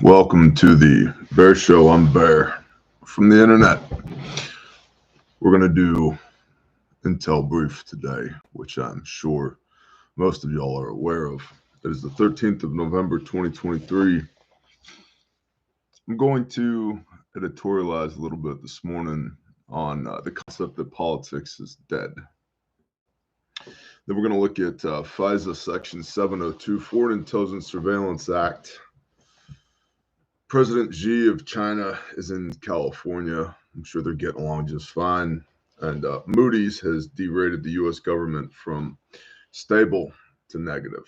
Welcome to the Bear Show. I'm Bear from the internet. We're going to do Intel Brief today, which I'm sure most of y'all are aware of. It is the 13th of November, 2023. I'm going to editorialize a little bit this morning on the concept that politics is dead. Then we're going to look at FISA Section 702, Foreign Intelligence Surveillance Act. President Xi of China is in California. I'm sure they're getting along just fine. And Moody's has derated the U.S. government from stable to negative.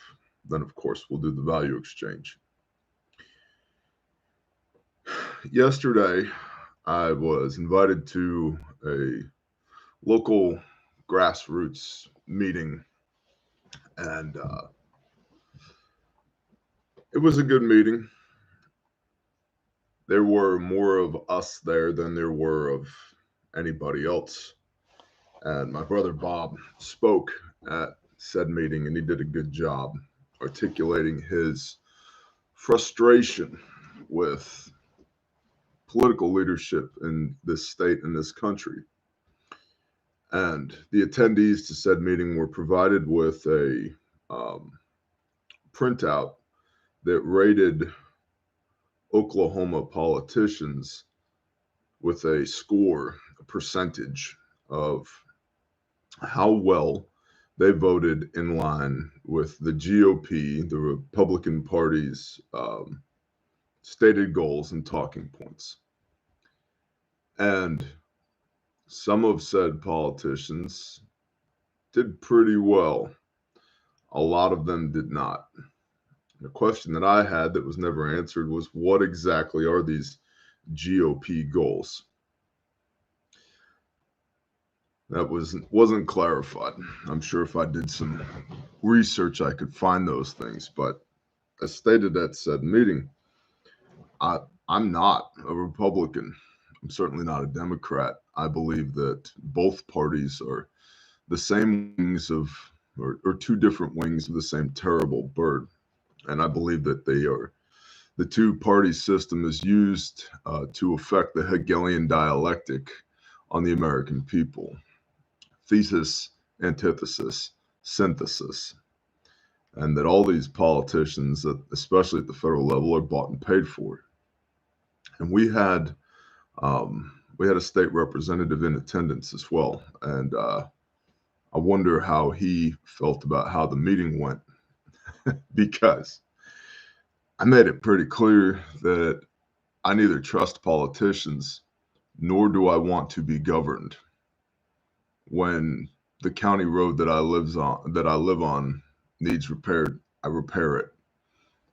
Then, of course, we'll do the value exchange. Yesterday, I was invited to a local grassroots meeting, and it was a good meeting. There were more of us there than there were of anybody else. And my brother Bob spoke at said meeting, and he did a good job articulating his frustration with political leadership in this state and this country. And the attendees to said meeting were provided with a printout that rated Oklahoma politicians with a score, a percentage of how well they voted in line with the GOP, the Republican Party's stated goals and talking points. And some of said politicians did pretty well. A lot of them did not. The question that I had that was never answered was, what exactly are these GOP goals? That wasn't clarified. I'm sure if I did some research, I could find those things. But as stated at said meeting, I'm not a Republican. I'm certainly not a Democrat. I believe that both parties are the same wings of, or two different wings of the same terrible bird. And I believe that they are, the two-party system is used to affect the Hegelian dialectic on the American people. Thesis, antithesis, synthesis. And that all these politicians, especially at the federal level, are bought and paid for. And we had a state representative in attendance as well. And I wonder how he felt about how the meeting went. Because I made it pretty clear that I neither trust politicians nor do I want to be governed. When the county road that I live on needs repaired, I repair it.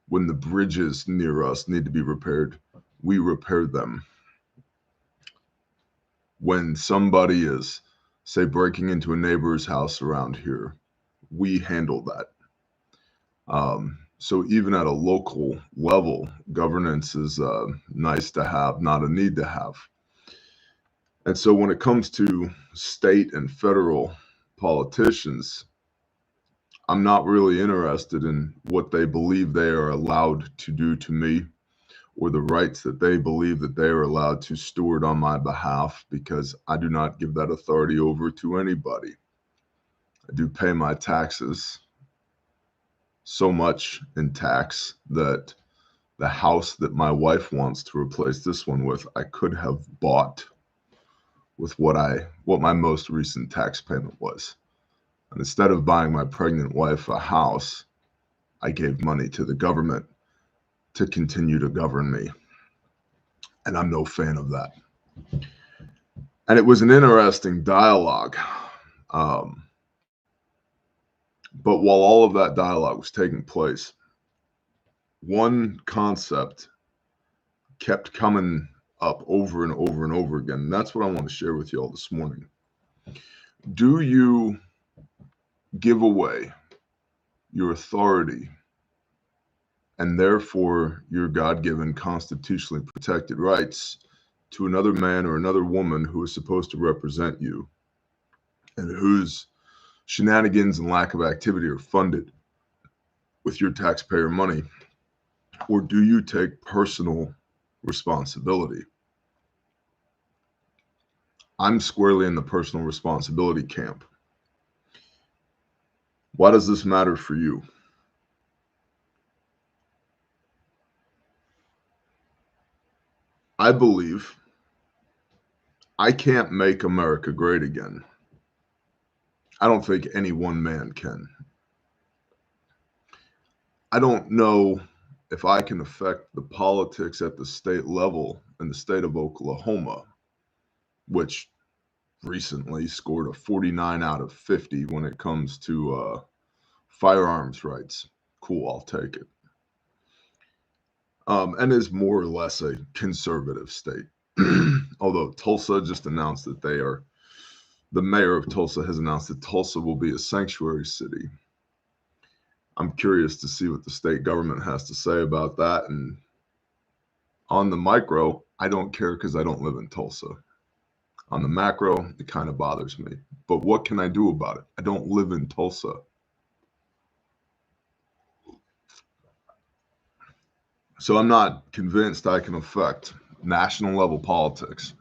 When the bridges near us need to be repaired, we repair them. When somebody is, say, breaking into a neighbor's house around here, we handle that. So even at a local level, governance is nice to have, not a need to have. And so when it comes to state and federal politicians, I'm not really interested in what they believe they are allowed to do to me or the rights that they believe that they are allowed to steward on my behalf, because I do not give that authority over to anybody. I do pay my taxes, so much in tax that the house that my wife wants to replace this one with, I could have bought with what my most recent tax payment was. And instead of buying my pregnant wife a house, I gave money to the government to continue to govern me. And I'm no fan of that. And it was an interesting dialogue. But while all of that dialogue was taking place, one concept kept coming up over and over and over again. And that's what I want to share with you all this morning. Do you give away your authority and therefore your God-given constitutionally protected rights to another man or another woman who is supposed to represent you and whose shenanigans and lack of activity are funded with your taxpayer money? Or do you take personal responsibility? I'm squarely in the personal responsibility camp. Why does this matter for you? I believe I can't make America great again. I don't think any one man can. I don't know if I can affect the politics at the state level in the state of Oklahoma, which recently scored a 49 out of 50 when it comes to firearms rights. Cool, I'll take it. And is more or less a conservative state. Although Tulsa just announced that the mayor of Tulsa has announced that Tulsa will be a sanctuary city. I'm curious to see what the state government has to say about that. And on the micro, I don't care because I don't live in Tulsa. On the macro, it kind of bothers me. But what can I do about it? I don't live in Tulsa. So I'm not convinced I can affect national level politics,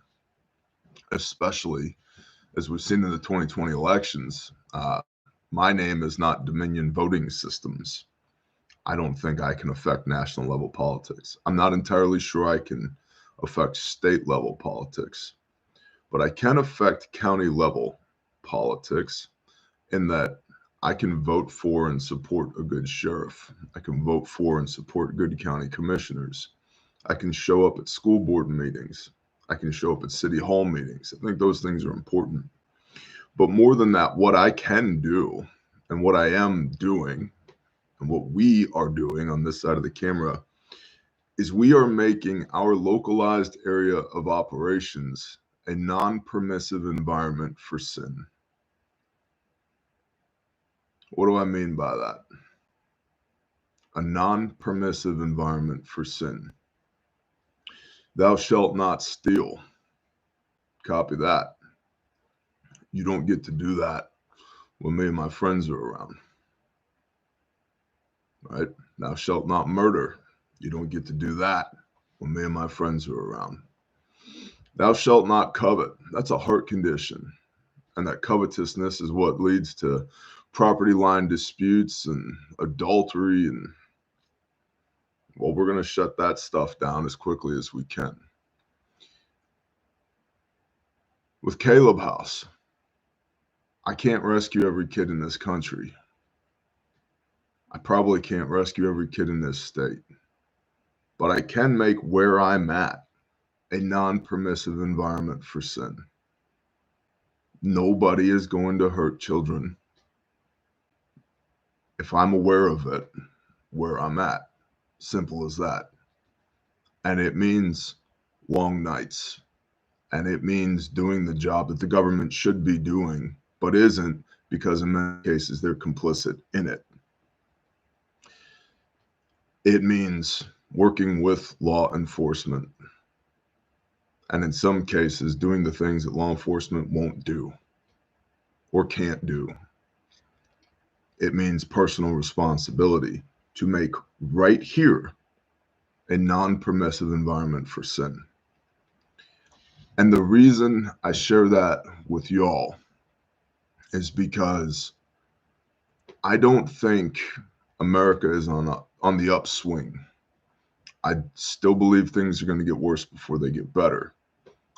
especially as we've seen in the 2020 elections. My name is not Dominion voting systems. I don't think I can affect national level politics. I'm not entirely sure I can affect state level politics, but I can affect county level politics in that I can vote for and support a good sheriff. I can vote for and support good county commissioners. I can show up at school board meetings. I can show up at city hall meetings. I think those things are important. But more than that, what I can do and what I am doing and what we are doing on this side of the camera is we are making our localized area of operations a non-permissive environment for sin. What do I mean by that? A non-permissive environment for sin. Thou shalt not steal. Copy that. You don't get to do that when me and my friends are around. Right? Thou shalt not murder. You don't get to do that when me and my friends are around. Thou shalt not covet. That's a heart condition. And that covetousness is what leads to property line disputes and adultery. And well, we're going to shut that stuff down as quickly as we can. With Caleb House, I can't rescue every kid in this country. I probably can't rescue every kid in this state. But I can make where I'm at a non-permissive environment for sin. Nobody is going to hurt children if I'm aware of it where I'm at. Simple as that. And it means long nights. And it means doing the job that the government should be doing, but isn't, because in many cases they're complicit in it. It means working with law enforcement. And in some cases, doing the things that law enforcement won't do or can't do. It means personal responsibility to make right here a non-permissive environment for sin. And the reason I share that with y'all is because I don't think America is on the upswing. I still believe things are going to get worse before they get better.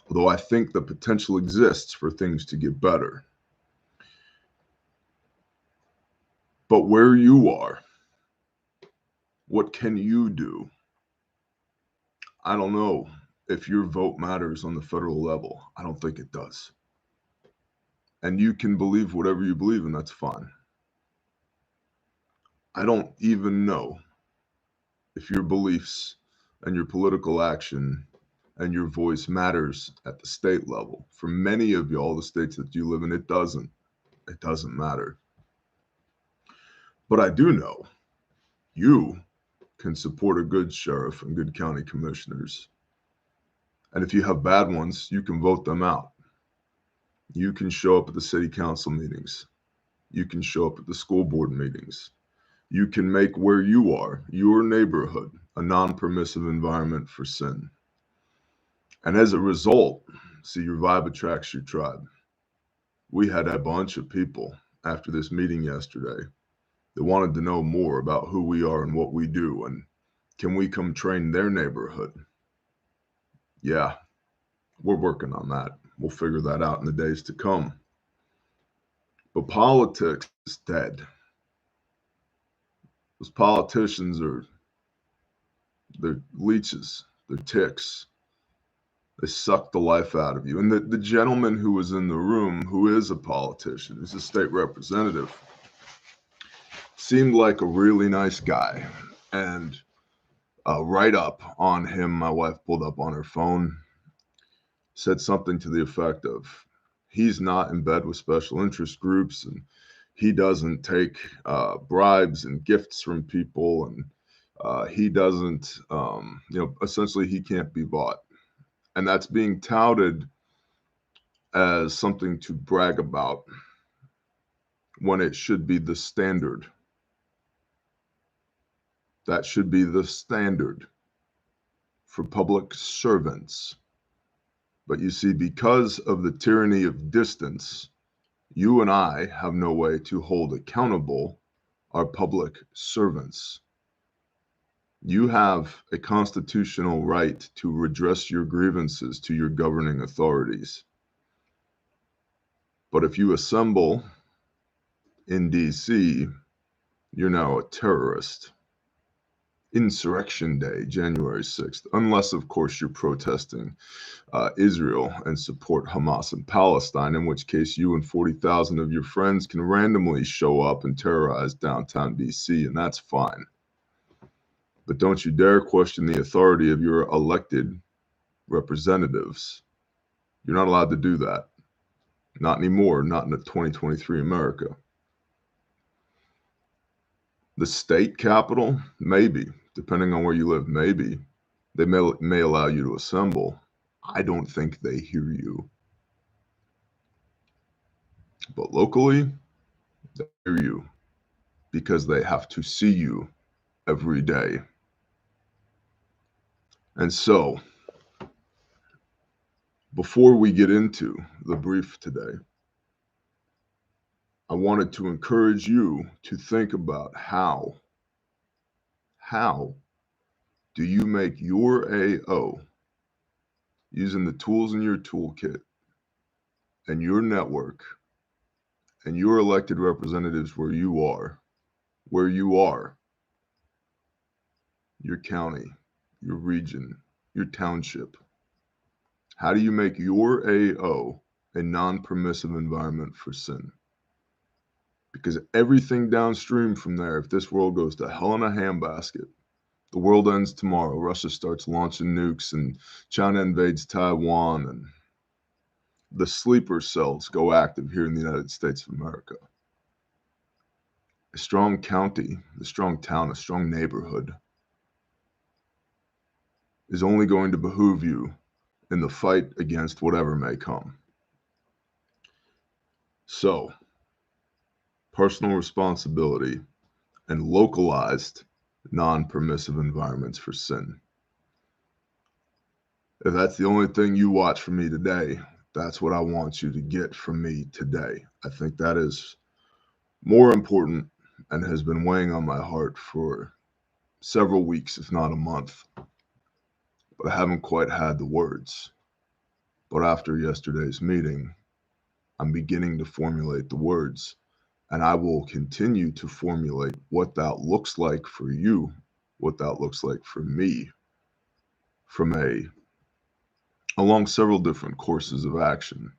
Although I think the potential exists for things to get better. But where you are, what can you do? I don't know if your vote matters on the federal level. I don't think it does. And you can believe whatever you believe, and that's fine. I don't even know if your beliefs and your political action and your voice matters at the state level. For many of y'all, the states that you live in, it doesn't. It doesn't matter. But I do know you can support a good sheriff and good county commissioners. And if you have bad ones, you can vote them out. You can show up at the city council meetings. You can show up at the school board meetings. You can make where you are, your neighborhood, a non-permissive environment for sin. And as a result, see, your vibe attracts your tribe. We had a bunch of people after this meeting yesterday that wanted to know more about who we are and what we do, and can we come train their neighborhood? Yeah, we're working on that. We'll figure that out in the days to come. But politics is dead. Those politicians they're leeches, they're ticks. They suck the life out of you. And the gentleman who was in the room, who is a politician, is a state representative, seemed like a really nice guy. And right up on him, my wife pulled up on her phone, said something to the effect of, he's not in bed with special interest groups, and he doesn't take bribes and gifts from people, and he doesn't, essentially he can't be bought. And that's being touted as something to brag about when it should be the standard. That should be the standard for public servants. But you see, because of the tyranny of distance, you and I have no way to hold accountable our public servants. You have a constitutional right to redress your grievances to your governing authorities. But if you assemble in DC, you're now a terrorist. Insurrection Day, January 6th, unless, of course, you're protesting Israel and support Hamas in Palestine, in which case you and 40,000 of your friends can randomly show up and terrorize downtown DC, and that's fine. But don't you dare question the authority of your elected representatives. You're not allowed to do that. Not anymore, not in the 2023 America. The state capitol, maybe, depending on where you live, maybe. They may allow you to assemble. I don't think they hear you. But locally, they hear you because they have to see you every day. And so, before we get into the brief today, I wanted to encourage you to think about how do you make your AO, using the tools in your toolkit and your network and your elected representatives where you are, your county, your region, your township. How do you make your AO a non-permissive environment for sin? Because everything downstream from there, if this world goes to hell in a handbasket, the world ends tomorrow, Russia starts launching nukes, and China invades Taiwan, and the sleeper cells go active here in the United States of America. A strong county, a strong town, a strong neighborhood is only going to behoove you in the fight against whatever may come. So, personal responsibility and localized non-permissive environments for sin. If that's the only thing you watch from me today, that's what I want you to get from me today. I think that is more important and has been weighing on my heart for several weeks, if not a month. But I haven't quite had the words. But after yesterday's meeting, I'm beginning to formulate the words, and I will continue to formulate what that looks like for you, what that looks like for me, along several different courses of action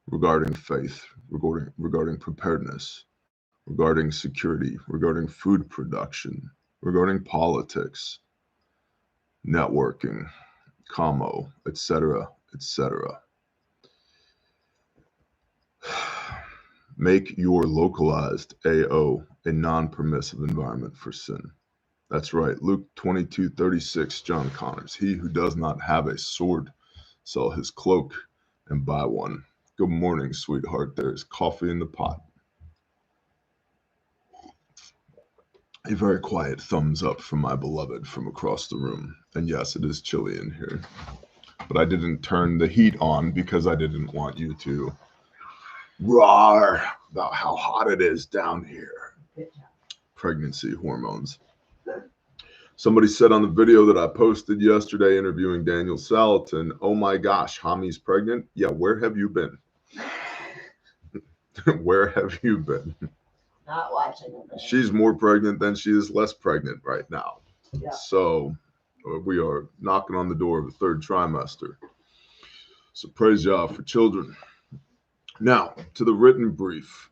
regarding faith, regarding preparedness, regarding security, regarding food production, regarding politics, networking, commo, etc., etc. Make your localized AO a non-permissive environment for sin. That's right. Luke 22:36, John Connors. He who does not have a sword, sell his cloak and buy one. Good morning, sweetheart. There's coffee in the pot. A very quiet thumbs up from my beloved from across the room. And yes, it is chilly in here. But I didn't turn the heat on because I didn't want you to roar about how hot it is down here. Pregnancy hormones. Somebody said on the video that I posted yesterday interviewing Daniel Salatin, oh my gosh, Hami's pregnant? Yeah, where have you been? Where have you been? Not watching it. She's more pregnant than she is less pregnant right now. Yeah. So we are knocking on the door of the third trimester. So praise Yah for children. Now, to the written brief.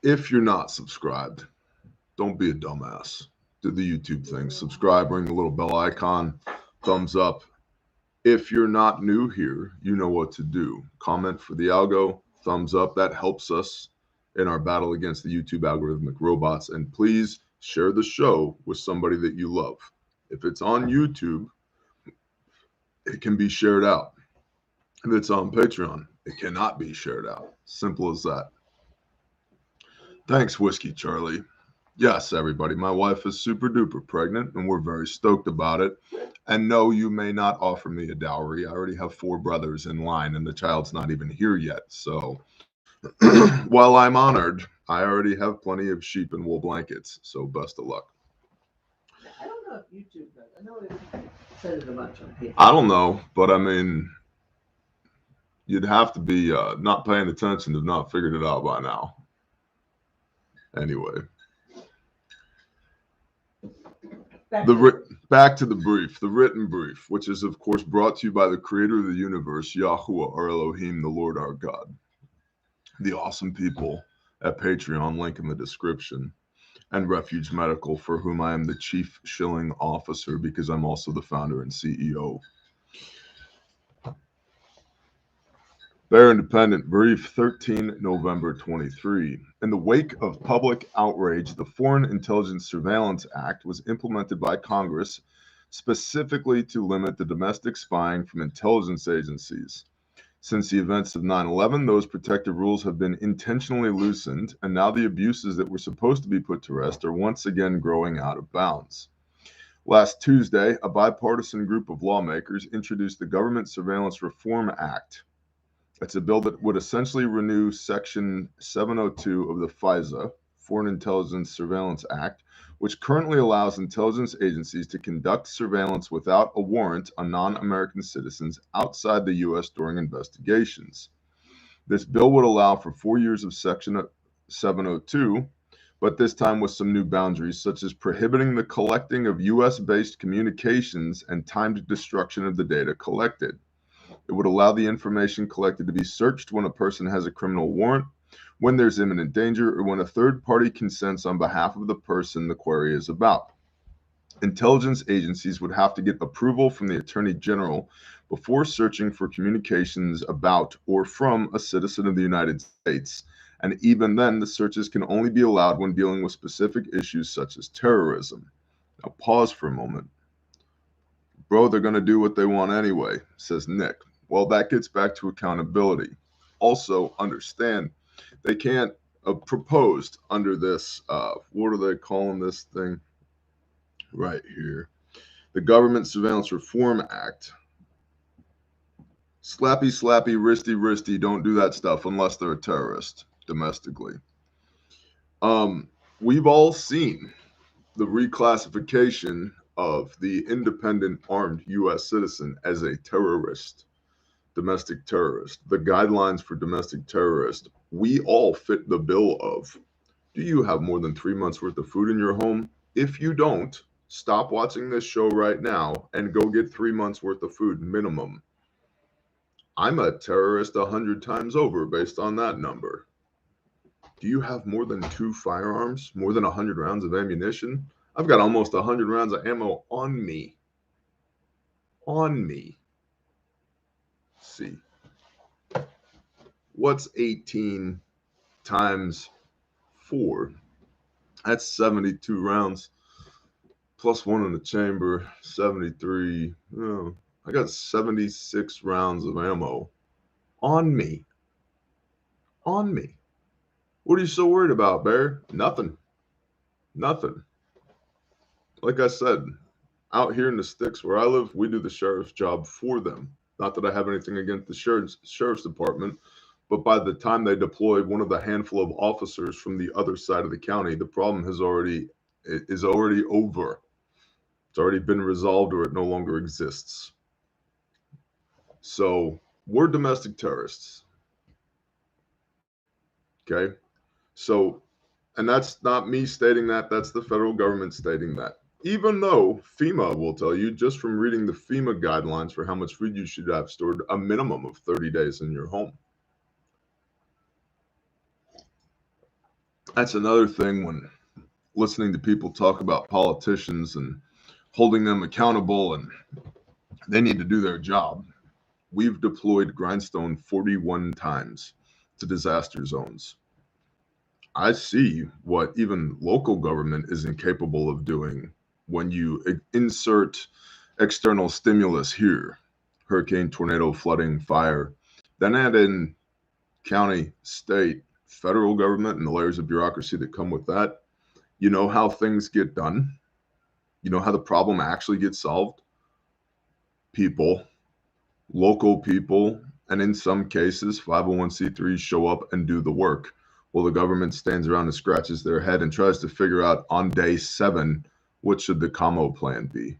If you're not subscribed, don't be a dumbass. Do the YouTube thing. Subscribe, ring the little bell icon, thumbs up. If you're not new here, you know what to do. Comment for the algo, thumbs up. That helps us in our battle against the YouTube algorithmic robots. And please share the show with somebody that you love. If it's on YouTube, it can be shared out. If it's on Patreon, it cannot be shared out. Simple as that. Thanks, Whiskey Charlie. Yes, everybody, my wife is super duper pregnant and we're very stoked about it. And no, you may not offer me a dowry. I already have 4 brothers in line and the child's not even here yet. So while I'm honored, I already have plenty of sheep and wool blankets. So best of luck. I don't know if YouTube does. I know it said it a bunch on people. I don't know, but I mean, you'd have to be not paying attention to have not figured it out by now. Anyway. Back to the brief, the written brief, which is, of course, brought to you by the creator of the universe, Yahuwah, our Elohim, the Lord our God. The awesome people at Patreon, link in the description, and Refuge Medical, for whom I am the chief shilling officer because I'm also the founder and CEO. Bear Independent Brief, 13 November 23. In the wake of public outrage, the Foreign Intelligence Surveillance Act was implemented by Congress specifically to limit the domestic spying from intelligence agencies. Since the events of 9/11, those protective rules have been intentionally loosened, and now the abuses that were supposed to be put to rest are once again growing out of bounds. Last Tuesday, a bipartisan group of lawmakers introduced the Government Surveillance Reform Act. It's a bill that would essentially renew Section 702 of the FISA, Foreign Intelligence Surveillance Act, which currently allows intelligence agencies to conduct surveillance without a warrant on non-American citizens outside the U.S. during investigations. This bill would allow for 4 years of Section 702, but this time with some new boundaries, such as prohibiting the collecting of U.S.-based communications and timed destruction of the data collected. It would allow the information collected to be searched when a person has a criminal warrant, when there's imminent danger, or when a third party consents on behalf of the person the query is about. Intelligence agencies would have to get approval from the Attorney General before searching for communications about or from a citizen of the United States, and even then, the searches can only be allowed when dealing with specific issues such as terrorism. Now, pause for a moment. Bro, they're going to do what they want anyway, says Nick. Well, that gets back to accountability. Also, understand they can't proposed under this, what are they calling this thing? Right here. The Government Surveillance Reform Act. Slappy, slappy, wristy, wristy, don't do that stuff unless they're a terrorist domestically. We've all seen the reclassification of the independent armed U.S. citizen as a terrorist. Domestic terrorist, the guidelines for domestic terrorist, we all fit the bill of, do you have more than 3 months worth of food in your home? If you don't, stop watching this show right now and go get 3 months worth of food minimum. I'm a terrorist 100 times over based on that number. Do you have more than 2 firearms, more than 100 rounds of ammunition? I've got almost 100 rounds of ammo on me. On me. See, what's 18 times 4? That's 72 rounds plus 1 in the chamber, 73. Oh, I got 76 rounds of ammo on me. On me. What are you so worried about, Bear? Nothing. Nothing. Like I said, out here in the sticks where I live, we do the sheriff's job for them. Not that I have anything against the sheriff's department, but by the time they deploy one of the handful of officers from the other side of the county, the problem is already over. It's already been resolved, or it no longer exists. So we're domestic terrorists. Okay. So, and that's not me stating that, that's the federal government stating that. Even though FEMA will tell you, just from reading the FEMA guidelines for how much food you should have stored, a minimum of 30 days in your home. That's another thing when listening to people talk about politicians and holding them accountable and they need to do their job. We've deployed Grindstone 41 times to disaster zones. I see what even local government is incapable of doing when you insert external stimulus here, hurricane, tornado, flooding, fire, then add in county, state, federal government, and the layers of bureaucracy that come with that. You know how things get done. You know how the problem actually gets solved. People, local people, and in some cases, 501c3s show up and do the work. Well, the government stands around and scratches their head and tries to figure out on day 7, what should the commo plan be?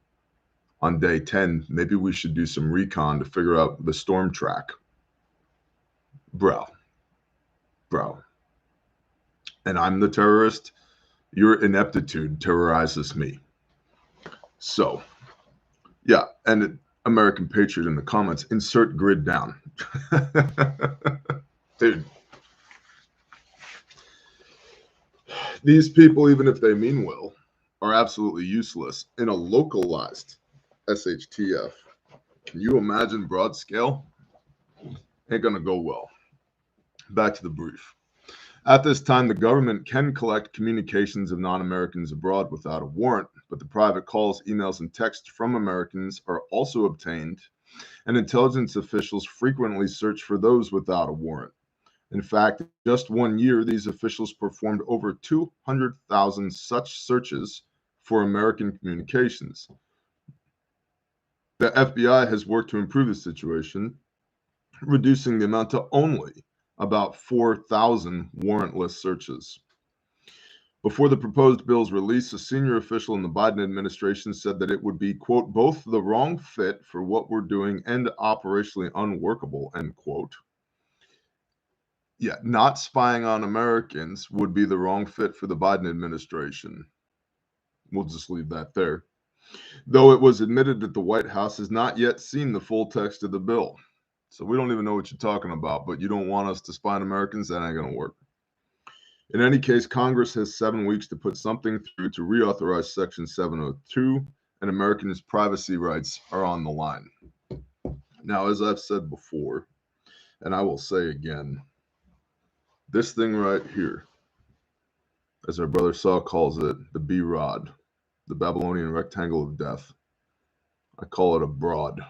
On day 10, maybe we should do some recon to figure out the storm track. Bro. And I'm the terrorist. Your ineptitude terrorizes me. So, yeah, and American Patriot in the comments, insert grid down. Dude. These people, even if they mean well, are absolutely useless in a localized SHTF. Can you imagine broad scale? Ain't gonna go well. Back to the brief. At this time, the government can collect communications of non-Americans abroad without a warrant, but the private calls, emails, and texts from Americans are also obtained, and intelligence officials frequently search for those without a warrant. In fact, just 1 year, these officials performed over 200,000 such searches for American communications. The FBI has worked to improve the situation, reducing the amount to only about 4,000 warrantless searches. Before the proposed bill's release, a senior official in the Biden administration said that it would be, quote, both the wrong fit for what we're doing and operationally unworkable, end quote. Yeah, not spying on Americans would be the wrong fit for the Biden administration. We'll just leave that there. Though it was admitted that the White House has not yet seen the full text of the bill. So we don't even know what you're talking about, but you don't want us to spy on Americans, that ain't going to work. In any case, Congress has 7 weeks to put something through to reauthorize Section 702, and Americans' privacy rights are on the line. Now, as I've said before, and I will say again, this thing right here, as our brother Saul calls it, the B-Rod, the Babylonian rectangle of death, I call it a broad.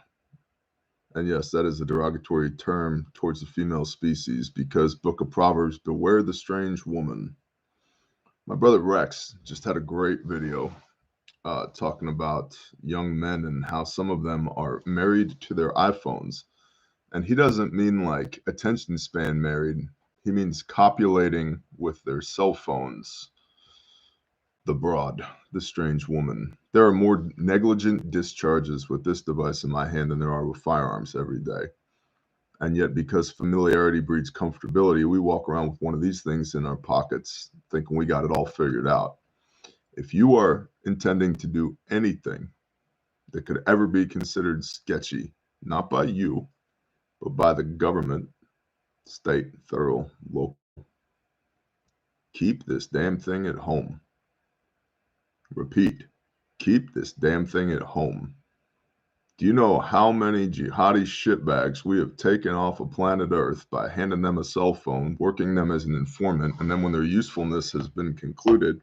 And yes, that is a derogatory term towards the female species because Book of Proverbs, beware the strange woman. My brother Rex just had a great video talking about young men and how some of them are married to their iPhones. And he doesn't mean like attention span married. He means copulating with their cell phones. The broad, the strange woman. There are more negligent discharges with this device in my hand than there are with firearms every day. And yet, because familiarity breeds comfortability, we walk around with one of these things in our pockets, thinking we got it all figured out. If you are intending to do anything that could ever be considered sketchy, not by you, but by the government, state, federal, local, keep this damn thing at home. Repeat, keep this damn thing at home. Do you know how many jihadi shitbags we have taken off of planet Earth by handing them a cell phone, working them as an informant, and then when their usefulness has been concluded,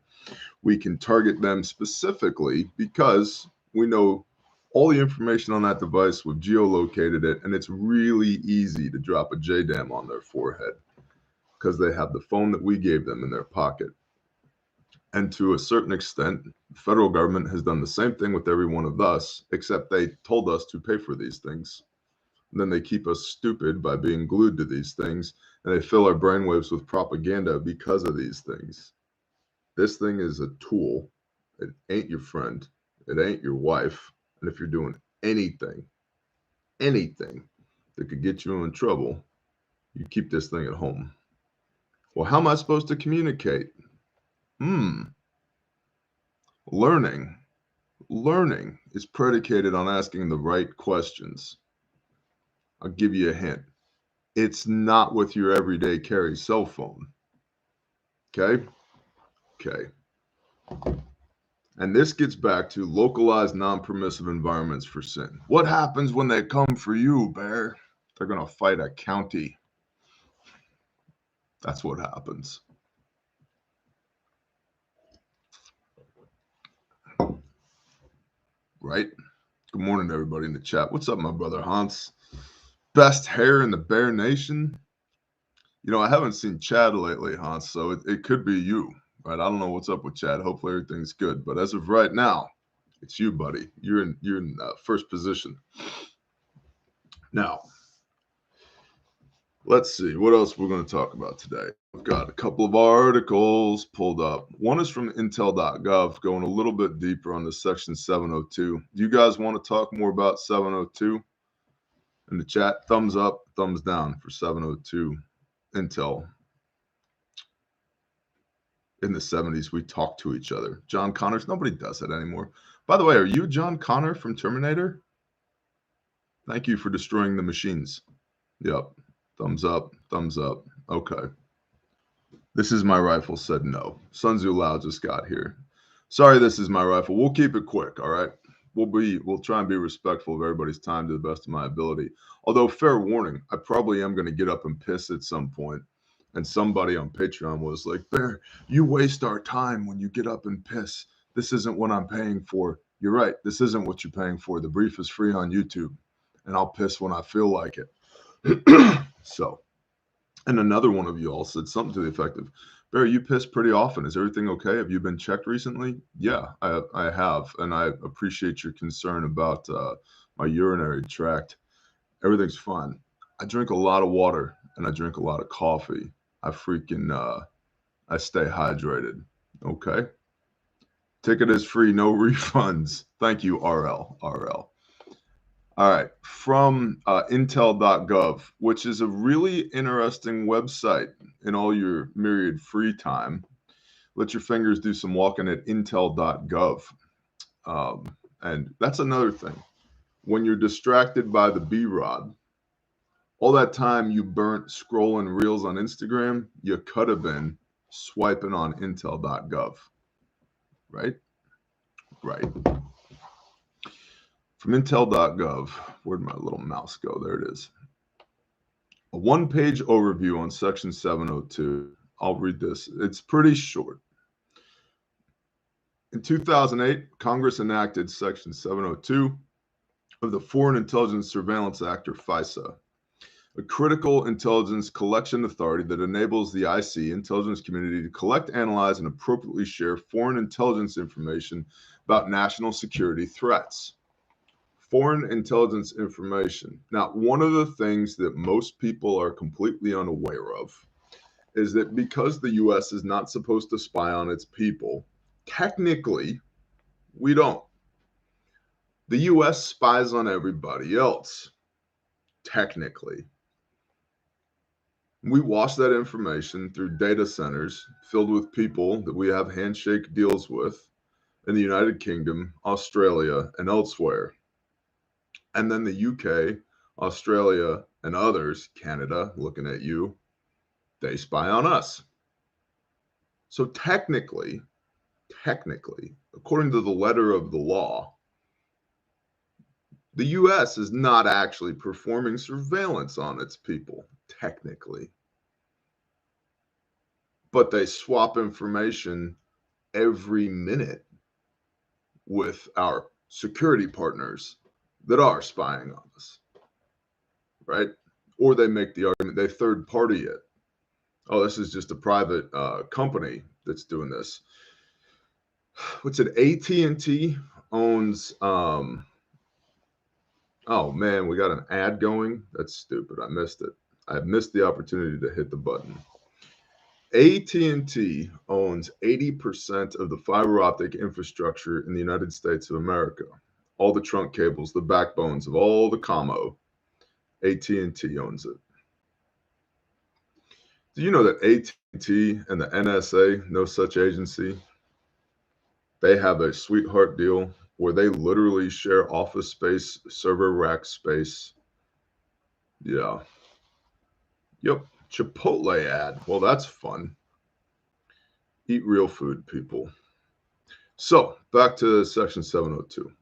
we can target them specifically because we know all the information on that device, we've geolocated it, and it's really easy to drop a JDAM on their forehead. because they have the phone that we gave them in their pocket. And to a certain extent, the federal government has done the same thing with every one of us, except they told us to pay for these things. And then they keep us stupid by being glued to these things, and they fill our brainwaves with propaganda because of these things. This thing is a tool. It ain't your friend. It ain't your wife. And if you're doing anything that could get you in trouble, you keep this thing at home. Well, how am I supposed to communicate? Learning is predicated on asking the right questions. I'll give you a hint. It's not with your everyday carry cell phone. Okay? And this gets back to localized non-permissive environments for sin. What happens when they come for you, Bear? They're going to fight a county. That's what happens. Right? Good morning to everybody in the chat. What's up, my brother Hans? Best hair in the Bear Nation? You know, I haven't seen Chad lately, Hans, so it could be you, right? I don't know what's up with Chad. Hopefully everything's good. But as of right now, it's you, buddy. You're in first position. Now, let's see. What else we're going to talk about today? I've got a couple of articles pulled up. One is from intel.gov, going a little bit deeper on the section 702. Do you guys want to talk more about 702? In the chat, thumbs up, thumbs down for 702 Intel. In the 70s, we talked to each other. John Connors, nobody does that anymore. By the way, are you John Connor from Terminator? Thank you for destroying the machines. Yep. Thumbs up, thumbs up. Okay. This is my rifle said no. Sun Tzu Lao just got here. Sorry, this is my rifle. We'll keep it quick, all right? We'll try and be respectful of everybody's time to the best of my ability. Although, fair warning, I probably am going to get up and piss at some point. And somebody on Patreon was like, Bear, you waste our time when you get up and piss. This isn't what I'm paying for. You're right. This isn't what you're paying for. The brief is free on YouTube. And I'll piss when I feel like it. So, and another one of you all said something to the effect of, Barry, you piss pretty often. Is everything okay? Have you been checked recently? Yeah, I have. And I appreciate your concern about my urinary tract. Everything's fine. I drink a lot of water and I drink a lot of coffee. I stay hydrated. Okay. Ticket is free, no refunds. Thank you, RL. All right, from intel.gov, which is a really interesting website in all your myriad free time. Let your fingers do some walking at intel.gov. And that's another thing. When you're distracted by the B-Rod, all that time you burnt scrolling reels on Instagram, you could have been swiping on intel.gov. Right? Right. From intel.gov, where'd my little mouse go? There it is. A one-page overview on section 702. I'll read this. It's pretty short. In 2008, Congress enacted section 702 of the Foreign Intelligence Surveillance Act, or FISA, a critical intelligence collection authority that enables the IC intelligence community to collect, analyze, and appropriately share foreign intelligence information about national security threats. Foreign intelligence information. Now, one of the things that most people are completely unaware of is that because the U.S. is not supposed to spy on its people, technically, we don't. The U.S. spies on everybody else, technically. We wash that information through data centers filled with people that we have handshake deals with in the United Kingdom, Australia, and elsewhere. And then the UK, Australia, and others, Canada, looking at you, they spy on us. So technically, according to the letter of the law, the US is not actually performing surveillance on its people, technically. But they swap information every minute with our security partners that are spying on us, right? Or they make the argument they third party it. Oh, this is just a private company that's doing this. What's it? AT&T owns. Oh man, we got an ad going. That's stupid. I missed it. I missed the opportunity to hit the button. AT&T owns 80% of the fiber optic infrastructure in the United States of America. All the trunk cables, the backbones of all the commo. AT&T owns it. Do you know that AT&T and the NSA, no such agency, they have a sweetheart deal where they literally share office space, server rack space. Yeah. Yep. Chipotle ad. Well, that's fun. Eat real food, people. So back to Section 702.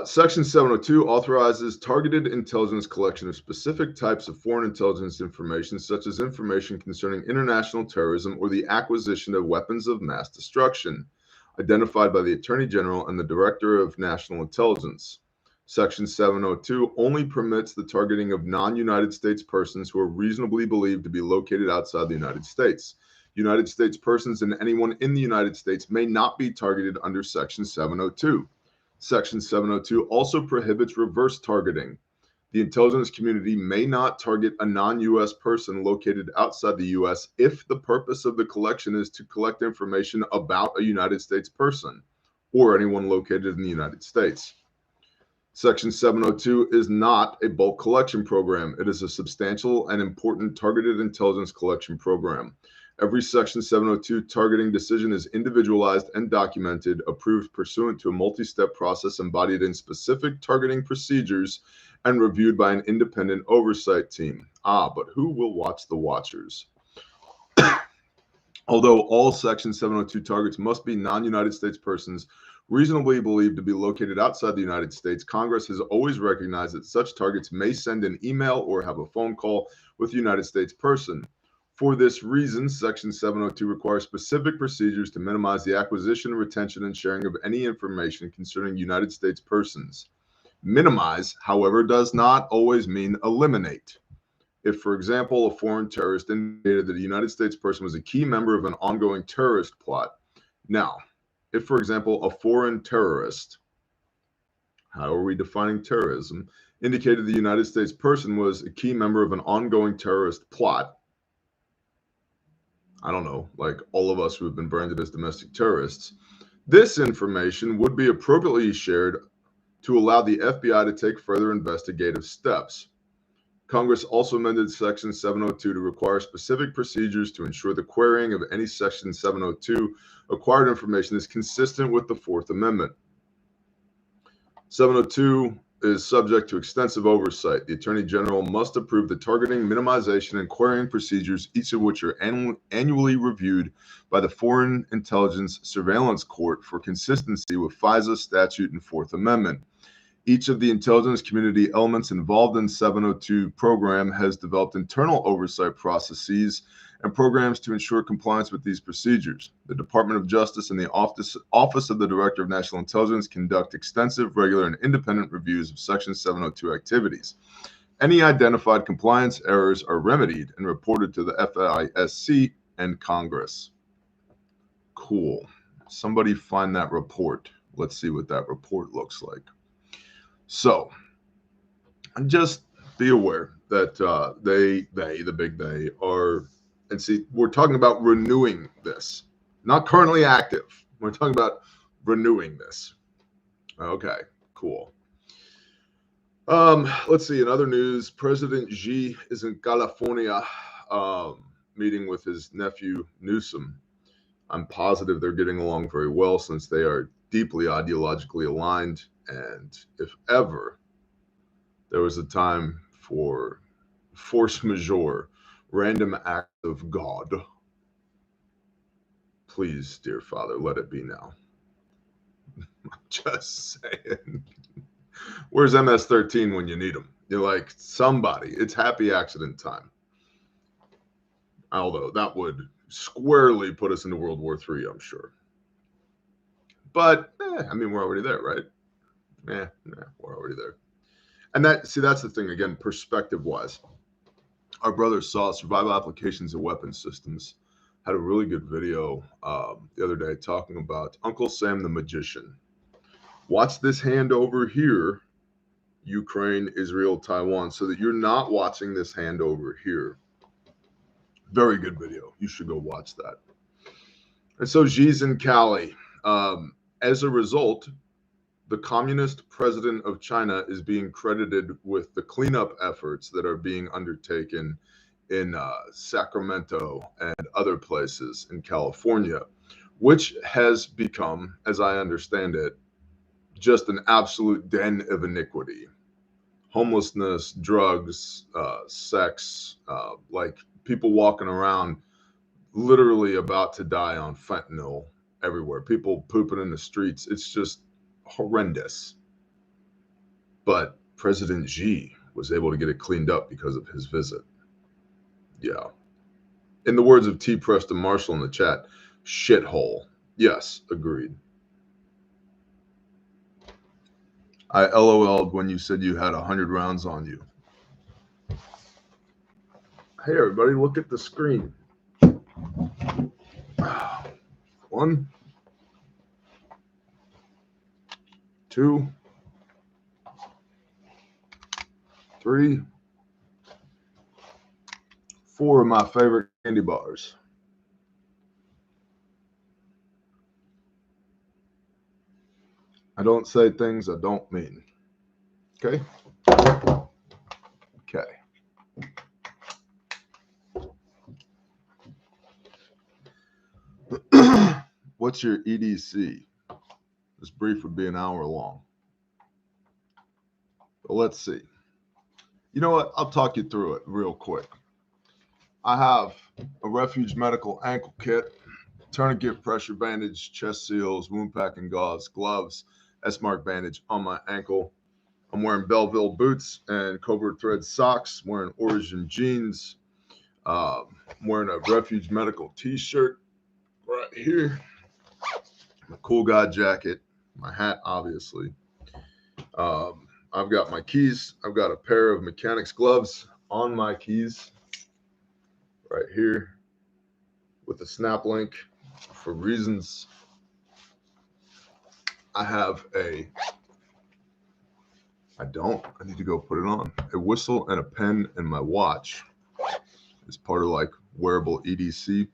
Section 702 authorizes targeted intelligence collection of specific types of foreign intelligence information, such as information concerning international terrorism or the acquisition of weapons of mass destruction, identified by the Attorney General and the Director of National Intelligence. Section 702 only permits the targeting of non-United States persons who are reasonably believed to be located outside the United States. United States persons and anyone in the United States may not be targeted under Section 702. Section 702 also prohibits reverse targeting. The intelligence community may not target a non-U.S. person located outside the U.S. if the purpose of the collection is to collect information about a United States person or anyone located in the United States. Section 702 is not a bulk collection program. It is a substantial and important targeted intelligence collection program. Every Section 702 targeting decision is individualized and documented, approved pursuant to a multi-step process embodied in specific targeting procedures, and reviewed by an independent oversight team. But who will watch the watchers? Although all Section 702 targets must be non-United States persons reasonably believed to be located outside the United States, Congress has always recognized that such targets may send an email or have a phone call with a United States person. For this reason, Section 702 requires specific procedures to minimize the acquisition, retention, and sharing of any information concerning United States persons. Minimize, however, does not always mean eliminate. If, for example, a foreign terrorist indicated that a United States person was a key member of an ongoing terrorist plot. Now, if, for example, a foreign terrorist, how are we defining terrorism, indicated the United States person was a key member of an ongoing terrorist plot, I don't know, like all of us who have been branded as domestic terrorists, this information would be appropriately shared to allow the FBI to take further investigative steps. Congress also amended Section 702 to require specific procedures to ensure the querying of any Section 702 acquired information is consistent with the Fourth Amendment. 702 is subject to extensive oversight. The Attorney General must approve the targeting, minimization, and querying procedures, each of which are annually reviewed by the Foreign Intelligence Surveillance Court for consistency with FISA statute and Fourth Amendment. Each of the intelligence community elements involved in 702 program has developed internal oversight processes and programs to ensure compliance with these procedures. The Department of Justice and the Office of the Director of National Intelligence conduct extensive, regular, and independent reviews of Section 702 activities. Any identified compliance errors are remedied and reported to the FISA and Congress. Cool. Somebody find that report. Let's see what that report looks like. So, just be aware that the big they are, and see, we're talking about renewing this, not currently active. We're talking about renewing this. Okay, cool. Let's see. In other news, President Xi is in California meeting with his nephew Newsom. I'm positive they're getting along very well since they are deeply ideologically aligned. And if ever there was a time for force majeure, random acts of God, please, dear Father, let it be now. I'm just saying. Where's MS-13 when you need them? You're like, somebody. It's happy accident time. Although that would squarely put us into World War III, I'm sure. But, I mean, we're already there, right? We're already there. And that's the thing, again, perspective-wise. Our brother saw Survival Applications and Weapons Systems had a really good video the other day talking about Uncle Sam the Magician. Watch this hand over here, Ukraine, Israel, Taiwan, so that you're not watching this hand over here. Very good video. You should go watch that. And so Xi's in Cali. As a result, the communist president of China is being credited with the cleanup efforts that are being undertaken in Sacramento and other places in California, which has become, as I understand it, just an absolute den of iniquity. Homelessness, drugs, sex, like people walking around literally about to die on fentanyl everywhere. People pooping in the streets. It's just horrendous. But President Xi was able to get it cleaned up because of his visit. Yeah. In the words of T. Preston Marshall in the chat, shithole. Yes, agreed. I LOL'd when you said you had 100 rounds on you. Hey, everybody, look at the screen. 1, 2, 3, 4 of my favorite candy bars. I don't say things I don't mean. Okay? Okay. What's your EDC? This brief would be an hour long. But let's see. You know what? I'll talk you through it real quick. I have a Refuge Medical ankle kit, tourniquet, pressure bandage, chest seals, wound packing gauze, gloves, S-mark bandage on my ankle. I'm wearing Belleville boots and Cobra thread socks, wearing Origin jeans, I'm wearing a Refuge Medical t-shirt right here, my cool guy jacket, my hat, obviously. I've got my keys. I've got a pair of mechanics gloves on my keys right here with a snap link for reasons. I have I need to go put it on. A whistle and a pen and my watch is part of like wearable EDC.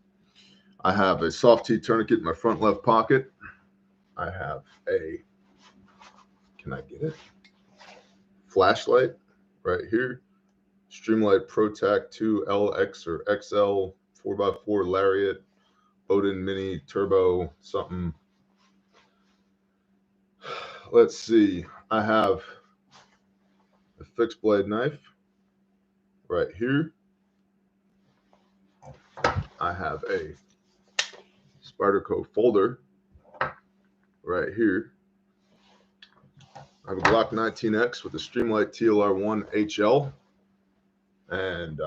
I have a soft T tourniquet in my front left pocket. I have can I get it? Flashlight right here. Streamlight ProTac 2 LX or XL 4x4 Lariat, Odin Mini Turbo something. Let's see. I have a fixed blade knife right here. I have a Spyderco folder right here. I have a Glock 19X with a Streamlight TLR1 HL and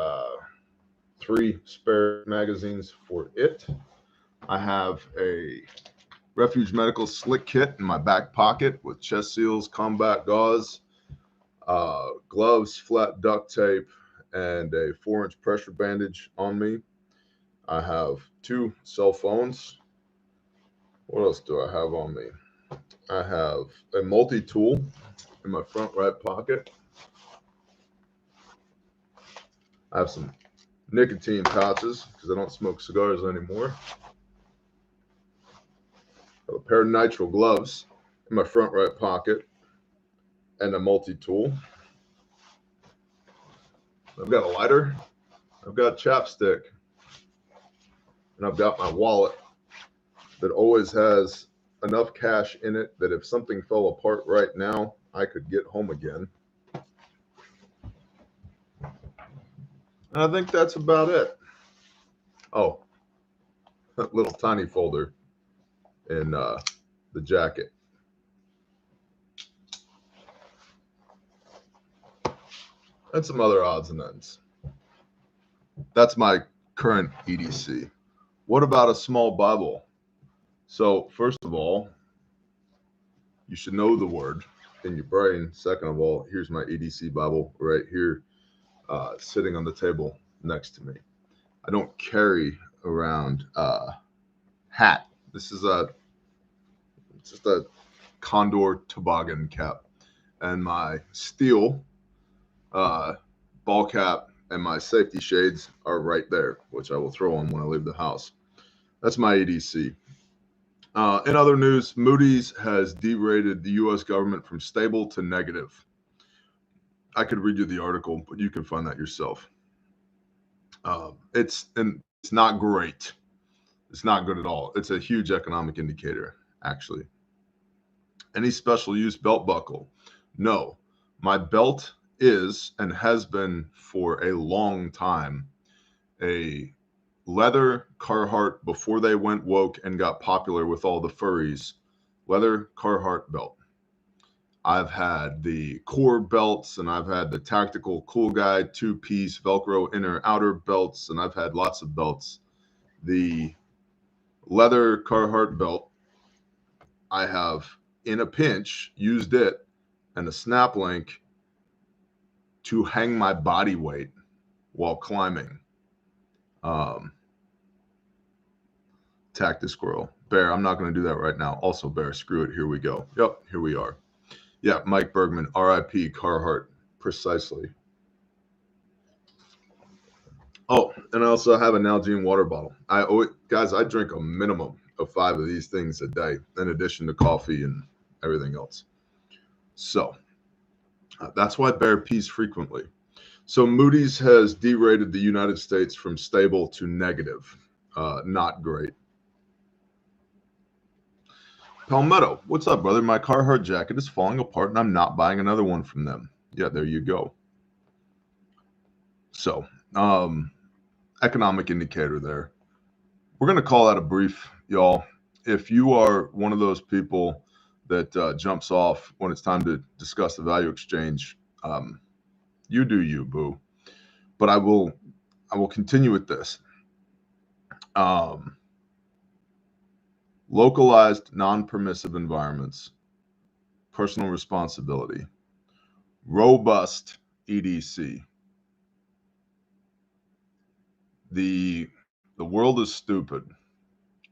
3 spare magazines for it. I have a Refuge Medical slick kit in my back pocket with chest seals, combat gauze, gloves, flat duct tape, and a 4-inch pressure bandage on me. I have 2 cell phones. What else do I have on me? I have a multi-tool in my front right pocket. I have some nicotine pouches because I don't smoke cigars anymore. I have a pair of nitrile gloves in my front right pocket and a multi-tool. I've got a lighter. I've got chapstick. And I've got my wallet that always has enough cash in it that if something fell apart right now, I could get home again. And I think that's about it. Oh, that little tiny folder in the jacket. And some other odds and ends. That's my current EDC. What about a small Bible? So first of all, you should know the word in your brain. Second of all, here's my EDC Bible right here, sitting on the table next to me. I don't carry around a hat. This is just a Condor toboggan cap, and my steel ball cap and my safety shades are right there, which I will throw on when I leave the house. That's my EDC. In other news, Moody's has derated the U.S. government from stable to negative. I could read you the article, but you can find that yourself. It's not great. It's not good at all. It's a huge economic indicator, actually. Any special use belt buckle? No. My belt is and has been for a long time a leather Carhartt before they went woke and got popular with all the furries. Leather Carhartt belt. I've had the core belts, and I've had the tactical cool guy 2-piece Velcro inner outer belts, and I've had lots of belts. The leather Carhartt belt, I have in a pinch used it and a snap link to hang my body weight while climbing. Attack the squirrel. Bear, I'm not going to do that right now. Also, Bear, screw it. Here we go. Yep, here we are. Yeah, Mike Bergman, RIP Carhartt, precisely. Oh, and I also have an Nalgene water bottle. Guys, I drink a minimum of 5 of these things a day, in addition to coffee and everything else. So that's why Bear pees frequently. So Moody's has derated the United States from stable to negative. Not great. Palmetto, what's up, brother? My Carhartt jacket is falling apart and I'm not buying another one from them. Yeah, there you go. So, economic indicator there. We're going to call that a brief, y'all. If you are one of those people that jumps off when it's time to discuss the value exchange, you do you, boo. But I will continue with this. Localized, non-permissive environments, personal responsibility, robust EDC. The world is stupid.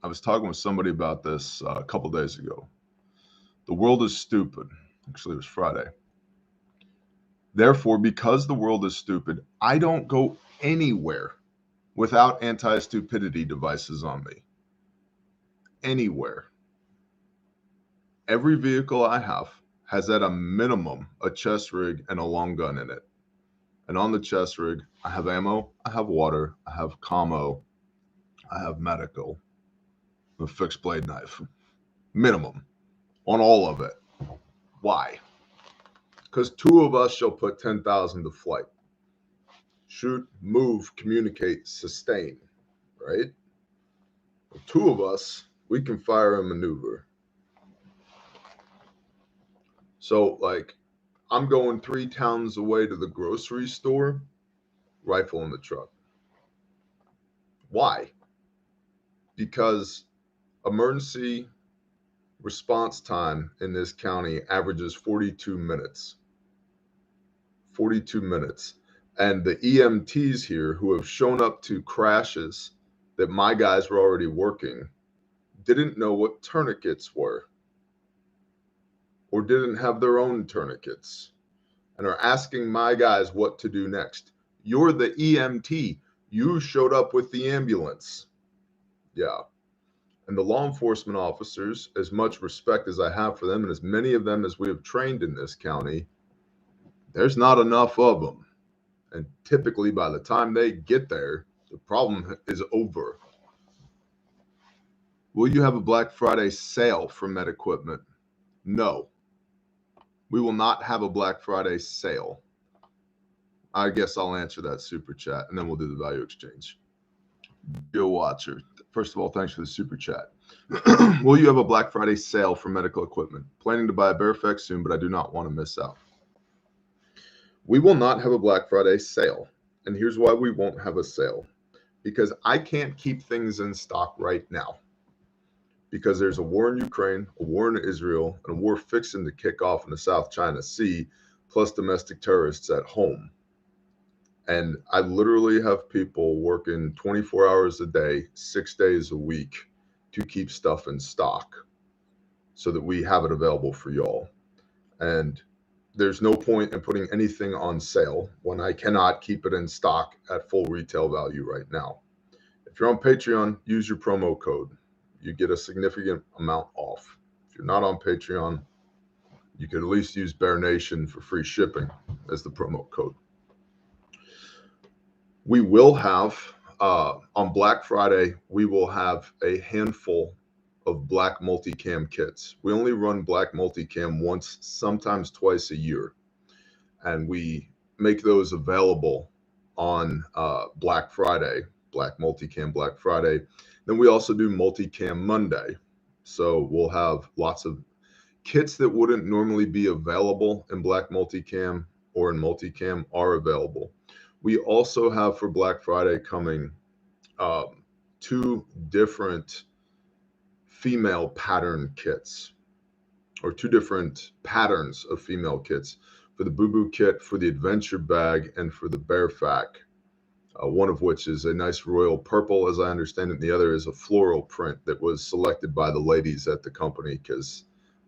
I was talking with somebody about this a couple days ago. The world is stupid. Actually, it was Friday. Therefore, because the world is stupid, I don't go anywhere without anti-stupidity devices on me. Anywhere. Every vehicle I have has at a minimum a chest rig and a long gun in it. And on the chest rig, I have ammo, I have water, I have commo, I have medical, a fixed blade knife. Minimum on all of it. Why? Because 2 of us shall put 10,000 to flight. Shoot, move, communicate, sustain, right? 2 of us, we can fire and maneuver. So, like, I'm going 3 towns away to the grocery store, rifle in the truck. Why? Because emergency response time in this county averages 42 minutes. 42 minutes. And the EMTs here who have shown up to crashes that my guys were already working didn't know what tourniquets were or didn't have their own tourniquets and are asking my guys what to do next. You're the EMT. You showed up with the ambulance. Yeah. And the law enforcement officers, as much respect as I have for them and as many of them as we have trained in this county, there's not enough of them. And typically by the time they get there, the problem is over. Will you have a Black Friday sale for med equipment? No. We will not have a Black Friday sale. I guess I'll answer that super chat and then we'll do the value exchange. Yo, Watcher. First of all, thanks for the super chat. Will you have a Black Friday sale for medical equipment? Planning to buy a Bearflex soon, but I do not want to miss out. We will not have a Black Friday sale. And here's why we won't have a sale. Because I can't keep things in stock right now. Because there's a war in Ukraine, a war in Israel, and a war fixing to kick off in the South China Sea, plus domestic terrorists at home. And I literally have people working 24 hours a day, 6 days a week to keep stuff in stock so that we have it available for y'all. And there's no point in putting anything on sale when I cannot keep it in stock at full retail value right now. If you're on Patreon, use your promo code. You get a significant amount off. If you're not on Patreon, you could at least use Bear Nation for free shipping as the promo code. We will have, on Black Friday, we will have a handful of black multicam kits. We only run black multicam once, sometimes twice a year. And we make those available on Black Friday, Black Multicam Black Friday. Then we also do Multicam Monday. So we'll have lots of kits that wouldn't normally be available in Black Multicam or in Multicam are available. We also have for Black Friday coming 2 different female pattern kits, or 2 different patterns of female kits, for the Boo Boo kit, for the adventure bag, and for the Bearfac. One of which is a nice royal purple, as I understand it. The other is a floral print that was selected by the ladies at the company, because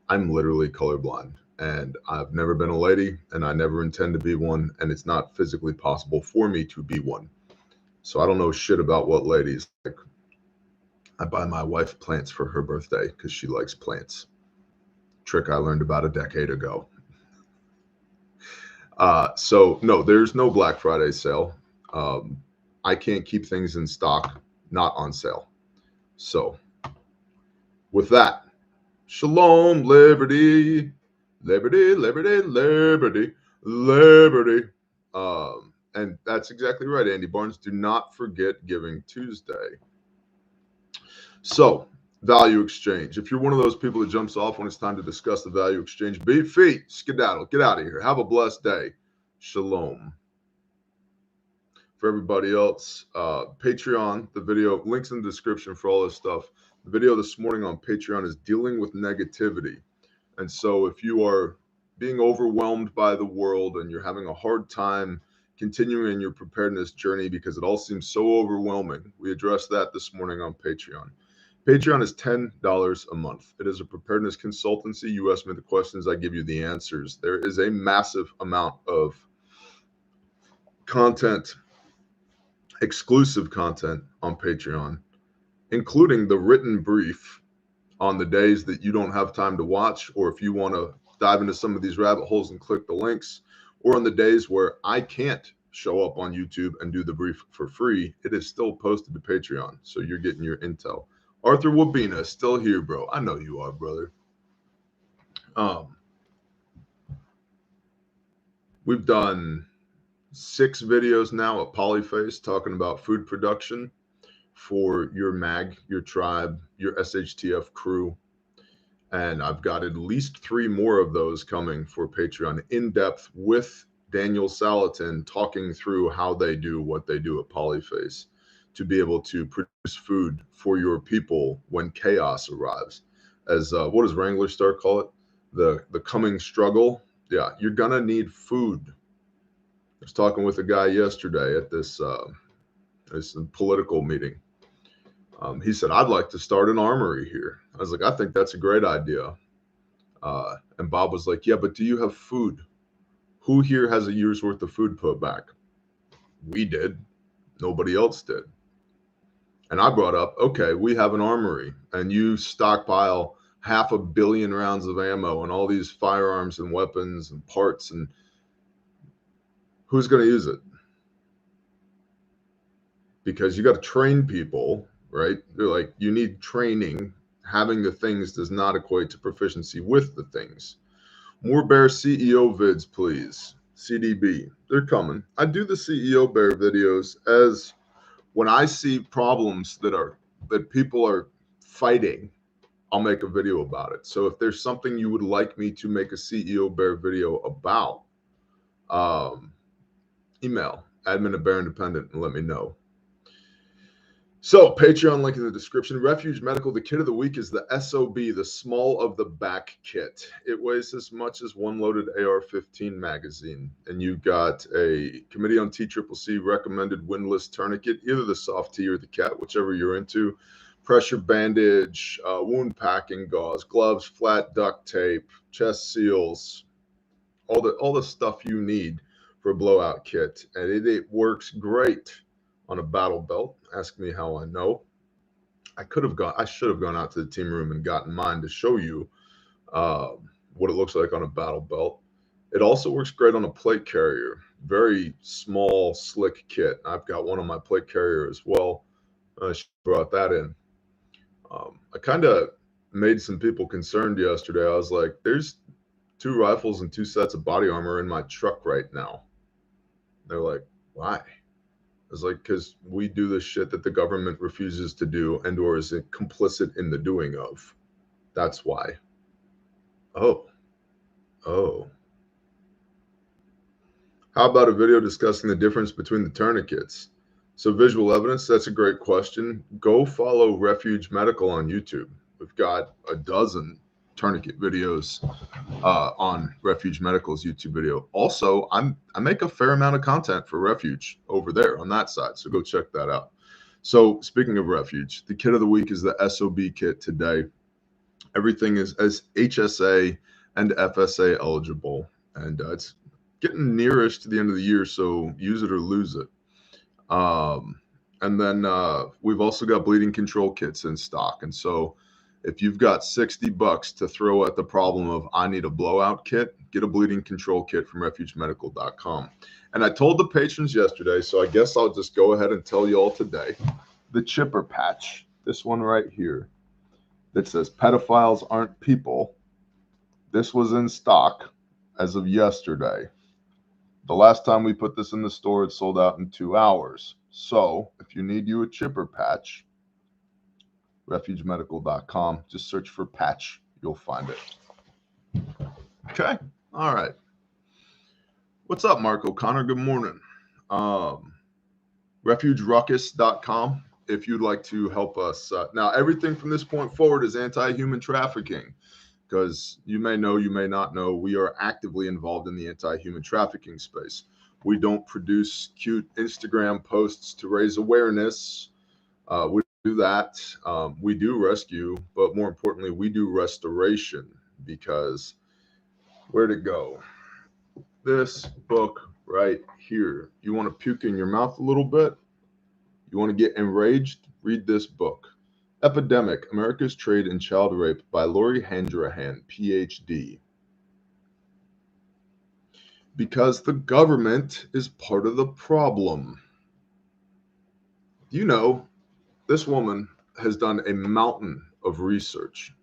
I'm literally colorblind and I've never been a lady and I never intend to be one, and it's not physically possible for me to be one. So I don't know shit about what ladies like. I buy my wife plants for her birthday because she likes plants. Trick I learned about a decade ago. So no, there's no Black Friday sale. I can't keep things in stock, not on sale. So with that, shalom, liberty, liberty, liberty, liberty, liberty. And that's exactly right, Andy Barnes. Do not forget Giving Tuesday. So, value exchange. If you're one of those people that jumps off when it's time to discuss the value exchange, beat feet, skedaddle, get out of here. Have a blessed day. Shalom. For everybody else, Patreon, the video, links in the description for all this stuff. The video this morning on Patreon is dealing with negativity. And so if you are being overwhelmed by the world and you're having a hard time continuing in your preparedness journey because it all seems so overwhelming, we addressed that this morning on Patreon. Patreon is $10 a month. It is a preparedness consultancy. You ask me the questions, I give you the answers. There is a massive amount of content, exclusive content on Patreon, including the written brief on the days that you don't have time to watch, or if you want to dive into some of these rabbit holes and click the links, or on the days where I can't show up on YouTube and do the brief for free, it is still posted to Patreon. So you're getting your intel. Arthur Wabina is still here, bro. I know you are, brother. We've done 6 videos now at Polyface talking about food production for your MAG, your tribe, your SHTF crew. And I've got at least 3 more of those coming for Patreon, in depth with Daniel Salatin, talking through how they do what they do at Polyface to be able to produce food for your people when chaos arrives. As what does Wrangler Star call it? The coming struggle. Yeah, you're gonna need food. I was talking with a guy yesterday at this political meeting. He said, I'd like to start an armory here. I was like, I think that's a great idea. And Bob was like, yeah, but do you have food? Who here has a year's worth of food put back? We did. Nobody else did. And I brought up, okay, we have an armory and you stockpile 500 million rounds of ammo and all these firearms and weapons and parts, and who's going to use it? Because you got to train people, right? They're like, you need training. Having the things does not equate to proficiency with the things. More Bear CEO vids, please. CDB, they're coming. I do the CEO Bear videos as when I see problems that people are fighting, I'll make a video about it. So if there's something you would like me to make a CEO Bear video about, email admin@Bear Independent and let me know. So, Patreon link in the description. Refuge Medical, the kit of the week is the SOB, the small of the back kit. It weighs as much as one loaded AR-15 magazine. And you got a Committee on TCCC recommended windlass tourniquet, either the soft T or the cat, whichever you're into. Pressure bandage, wound packing gauze, gloves, flat duct tape, chest seals, all the stuff you need for a blowout kit. And it works great on a battle belt. Ask me how I know. I should have gone out to the team room and gotten mine to show you what it looks like on a battle belt. It also works great on a plate carrier. Very small, slick kit. I've got one on my plate carrier as well. I brought that in. I kind of made some people concerned yesterday. I was like, there's 2 rifles and 2 sets of body armor in my truck right now. They're like, why? I was like, because we do the shit that the government refuses to do and or is complicit in the doing of. That's why. Oh. How about a video discussing the difference between the tourniquets? So visual evidence, that's a great question. Go follow Refuge Medical on YouTube. We've got a dozen tourniquet videos on Refuge Medical's YouTube video. Also, I make a fair amount of content for Refuge over there on that side, so go check that out. So speaking of Refuge, the kit of the week is the SOB kit today. Everything is as HSA and FSA eligible, and it's getting nearish to the end of the year, so use it or lose it. And then we've also got bleeding control kits in stock, and so if you've got $60 to throw at the problem of I need a blowout kit, get a bleeding control kit from refugemedical.com. And I told the patrons yesterday, so I guess I'll just go ahead and tell you all today. The chipper patch, this one right here, that says pedophiles aren't people. This was in stock as of yesterday. The last time we put this in the store, it sold out in 2 hours. So if you need you a chipper patch, refugemedical.com. Just search for patch. You'll find it. Okay. All right. What's up, Mark O'Connor? Good morning. refugeruckus.com if you'd like to help us. Now, everything from this point forward is anti-human trafficking because you may know, you may not know, we are actively involved in the anti-human trafficking space. We don't produce cute Instagram posts to raise awareness. We do that. We do rescue, but more importantly, we do restoration because where'd it go? This book right here. You want to puke in your mouth a little bit? You want to get enraged? Read this book. Epidemic, America's Trade in Child Rape by Lori Handrahan, PhD. Because the government is part of the problem. You know, this woman has done a mountain of research.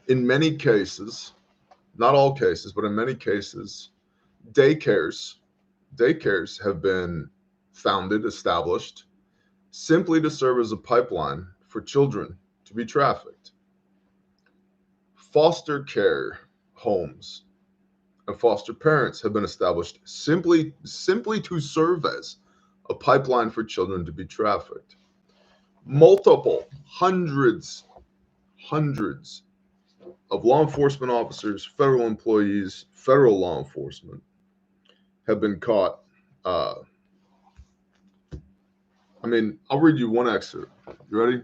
In many cases, not all cases, but in many cases, daycares have been founded, established, simply to serve as a pipeline for children to be trafficked. Foster care homes and foster parents have been established simply to serve as a pipeline for children to be trafficked. Multiple hundreds of law enforcement officers, federal employees, federal law enforcement have been caught. I'll read you one excerpt. You ready?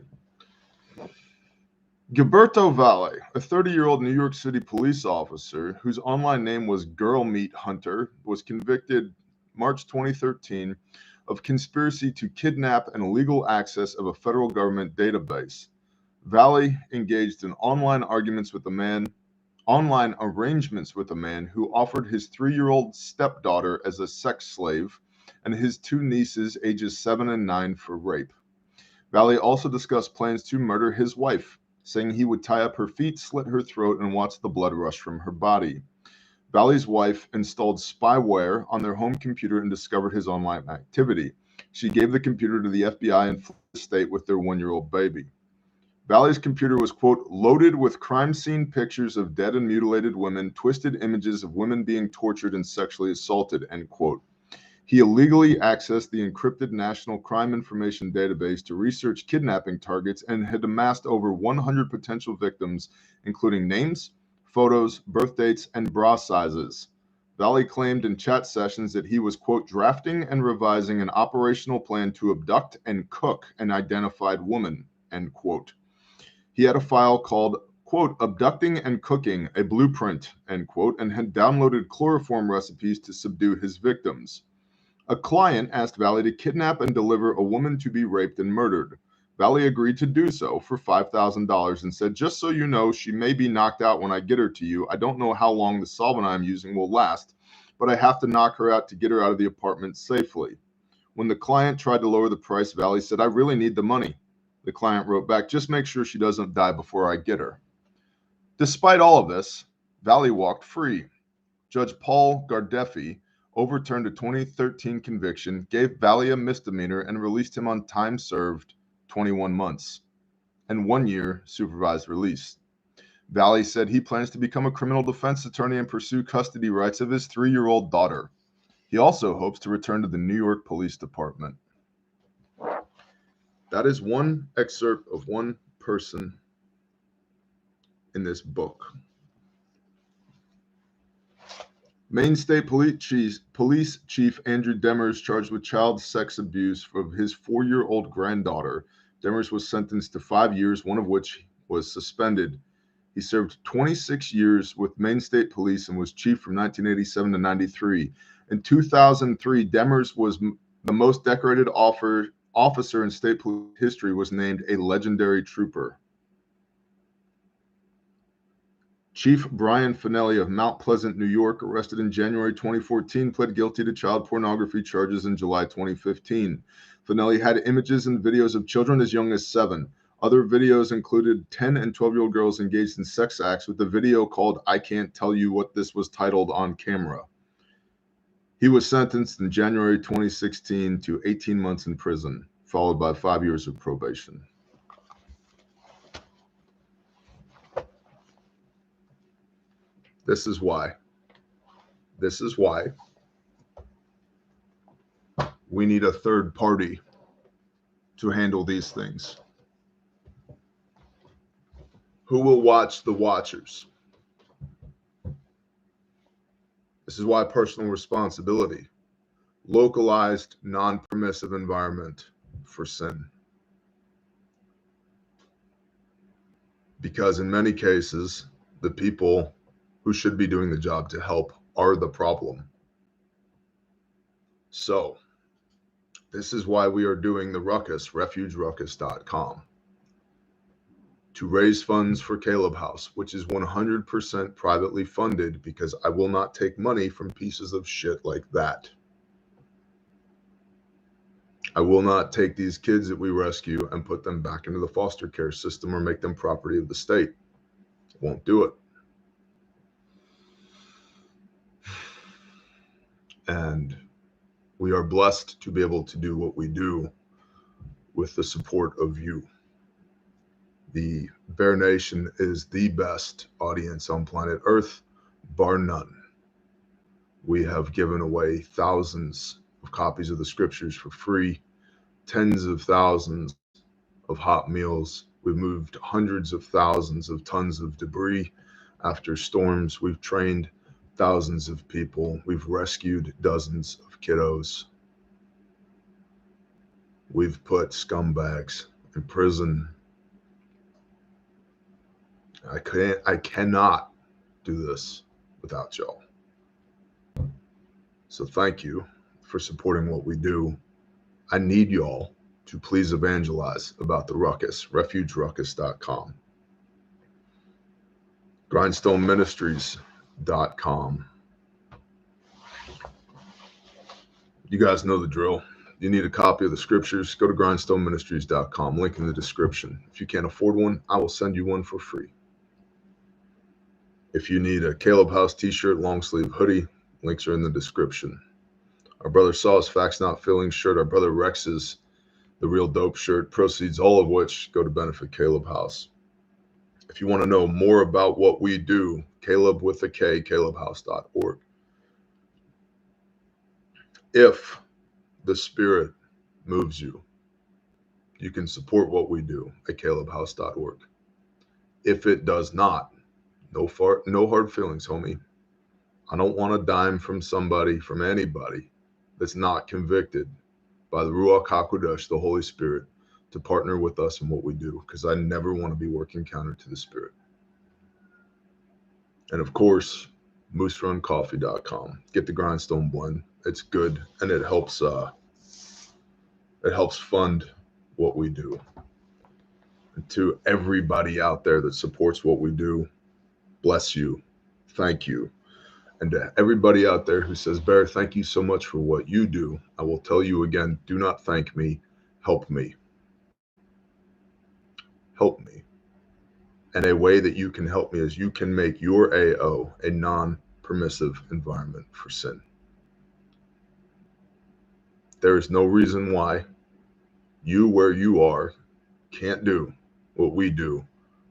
Gilberto Valle, a 30-year-old New York City police officer whose online name was Girl Meat Hunter, was convicted March 2013 of conspiracy to kidnap and illegal access of a federal government database. Valle engaged in online arrangements with a man who offered his 3-year-old stepdaughter as a sex slave and his 2 nieces, ages 7 and 9, for rape. Valle also discussed plans to murder his wife, saying he would tie up her feet, slit her throat, and watch the blood rush from her body. Valle's wife installed spyware on their home computer and discovered his online activity. She gave the computer to the FBI in Florida State with their 1-year-old baby. Valle's computer was, quote, loaded with crime scene pictures of dead and mutilated women, twisted images of women being tortured and sexually assaulted, end quote. He illegally accessed the encrypted National Crime Information Database to research kidnapping targets and had amassed over 100 potential victims, including names, photos, birth dates, and bra sizes. Valley claimed in chat sessions that he was, quote, drafting and revising an operational plan to abduct and cook an identified woman, end quote. He had a file called, quote, abducting and cooking, a blueprint, end quote, and had downloaded chloroform recipes to subdue his victims. A client asked Valley to kidnap and deliver a woman to be raped and murdered. Valley agreed to do so for $5,000 and said, just so you know, she may be knocked out when I get her to you. I don't know how long the solvent I'm using will last, but I have to knock her out to get her out of the apartment safely. When the client tried to lower the price, Valley said, I really need the money. The client wrote back, just make sure she doesn't die before I get her. Despite all of this, Valley walked free. Judge Paul Gardeffi overturned a 2013 conviction, gave Valley a misdemeanor, and released him on time served 21 months and 1 year supervised release. Valley said he plans to become a criminal defense attorney and pursue custody rights of his 3-year-old daughter. He also hopes to return to the New York Police Department. That is one excerpt of one person in this book. Maine State Police Chief Andrew Demers charged with child sex abuse of his 4-year-old granddaughter. Demers was sentenced to 5 years, one of which was suspended. He served 26 years with Maine State Police and was chief from 1987 to 93. In 2003, Demers was the most decorated officer in state police history, was named a legendary trooper. Chief Brian Finelli of Mount Pleasant, New York, arrested in January 2014, pled guilty to child pornography charges in July 2015. Finelli had images and videos of children as young as 7. Other videos included 10 and 12-year-old girls engaged in sex acts, with the video called I Can't Tell You What This Was titled on camera. He was sentenced in January 2016 to 18 months in prison, followed by 5 years of probation. This is why we need a third party to handle these things. Who will watch the watchers? This is why personal responsibility, localized, non-permissive environment for sin. Because in many cases, the people who should be doing the job to help are the problem. So, this is why we are doing the Ruckus, refugeruckus.com, to raise funds for Caleb House, which is 100% privately funded, because I will not take money from pieces of shit like that. I will not take these kids that we rescue and put them back into the foster care system or make them property of the state. Won't do it. And we are blessed to be able to do what we do with the support of you. The Bear Nation is the best audience on planet Earth, bar none. We have given away thousands of copies of the scriptures for free, tens of thousands of hot meals. We've moved hundreds of thousands of tons of debris after storms. We've trained thousands of people. We've rescued dozens of kiddos. We've put scumbags in prison. I cannot do this without y'all. So thank you for supporting what we do. I need y'all to please evangelize about the Ruckus, refugeruckus.com. grindstoneministries.com. You guys know the drill. You need a copy of the scriptures, go to grindstoneministries.com, link in the description. If you can't afford one, I will send you one for free. If you need a Caleb House t-shirt, long sleeve hoodie, links are in the description. Our brother Saw's Facts Not Feelings shirt, our brother Rex's The Real Dope shirt, proceeds all of which go to benefit Caleb House. If you want to know more about what we do, Caleb with a K, calebhouse.org. If the Spirit moves you, you can support what we do at calebhouse.org. If it does not, no hard feelings, homie. I don't want a dime from somebody, from anybody that's not convicted by the Ruach HaKodesh, the Holy Spirit, to partner with us in what we do, because I never want to be working counter to the Spirit. And of course, mooseruncoffee.com. Get the Grindstone blend. It's good, and it helps fund what we do. And to everybody out there that supports what we do, bless you. Thank you. And to everybody out there who says, Bear, thank you so much for what you do, I will tell you again, do not thank me, help me. Help me. And a way that you can help me is you can make your AO a non-permissive environment for sin. There is no reason why you, where you are, can't do what we do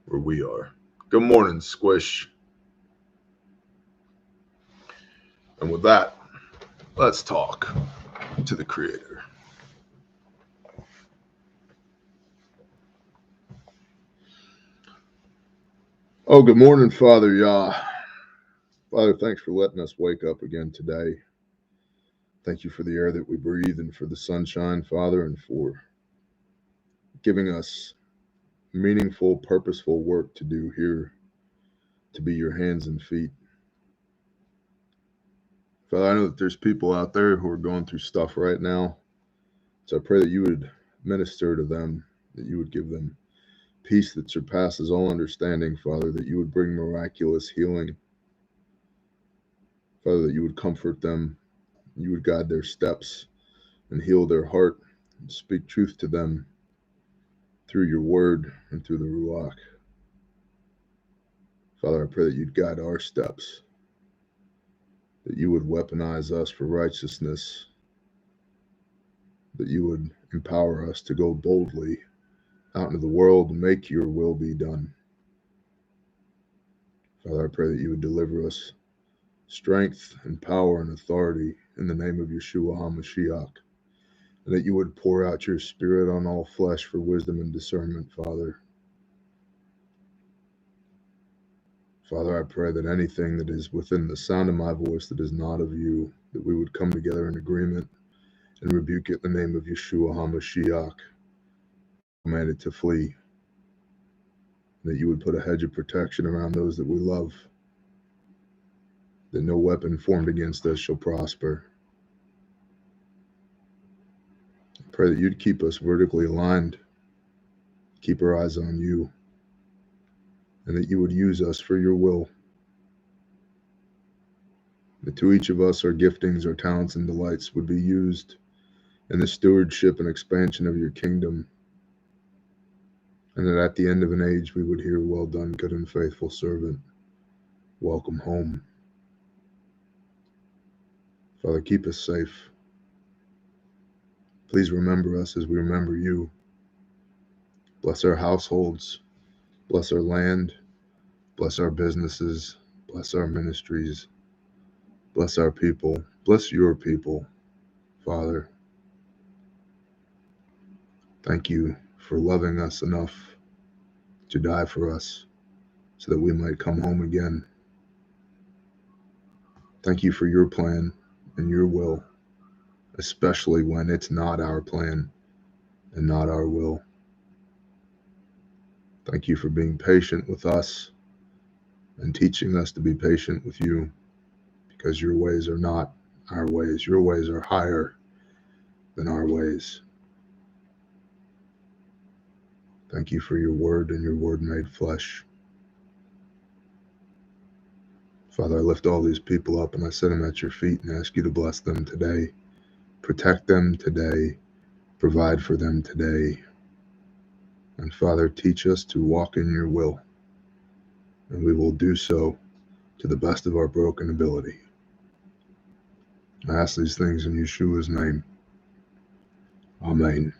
where we are. Good morning, Squish. And with that, let's talk to the Creator. Oh, good morning, Father Yah. Father, thanks for letting us wake up again today. Thank you for the air that we breathe and for the sunshine, Father, and for giving us meaningful, purposeful work to do here, to be your hands and feet. Father, I know that there's people out there who are going through stuff right now. So I pray that you would minister to them, that you would give them peace that surpasses all understanding, Father, that you would bring miraculous healing. Father, that you would comfort them, you would guide their steps and heal their heart and speak truth to them through your word and through the Ruach. Father, I pray that you'd guide our steps, that you would weaponize us for righteousness, that you would empower us to go boldly out into the world and make your will be done. Father, I pray that you would deliver us strength and power and authority in the name of Yeshua HaMashiach, and that you would pour out your Spirit on all flesh for wisdom and discernment, Father. Father, I pray that anything that is within the sound of my voice that is not of you, that we would come together in agreement and rebuke it in the name of Yeshua HaMashiach, command it to flee, that you would put a hedge of protection around those that we love, that no weapon formed against us shall prosper. I pray that you'd keep us vertically aligned, keep our eyes on you, and that you would use us for your will. That to each of us our giftings, our talents, and delights would be used in the stewardship and expansion of your kingdom, and that at the end of an age we would hear, well done, good and faithful servant, welcome home. Father, keep us safe. Please remember us as we remember you. Bless our households, bless our land, bless our businesses, bless our ministries, bless our people, bless your people, Father. Thank you for loving us enough to die for us so that we might come home again. Thank you for your plan and your will, especially when it's not our plan and not our will. Thank you for being patient with us and teaching us to be patient with you, because your ways are not our ways. Your ways are higher than our ways. Thank you for your word and your word made flesh. Father, I lift all these people up and I set them at your feet and ask you to bless them today, protect them today, provide for them today. And Father, teach us to walk in your will, and we will do so to the best of our broken ability. I ask these things in Yeshua's name. Amen.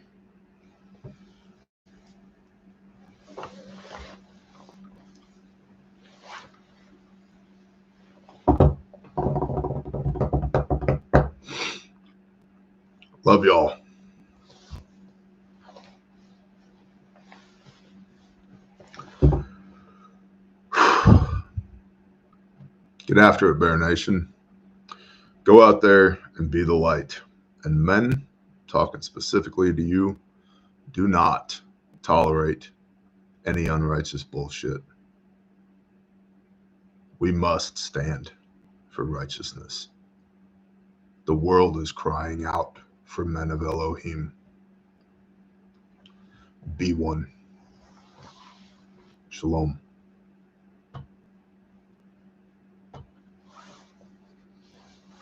Love y'all. Get after it, Bear Nation. Go out there and be the light. And men, talking specifically to you, do not tolerate any unrighteous bullshit. We must stand for righteousness. The world is crying out for men of Elohim. Be one. Shalom.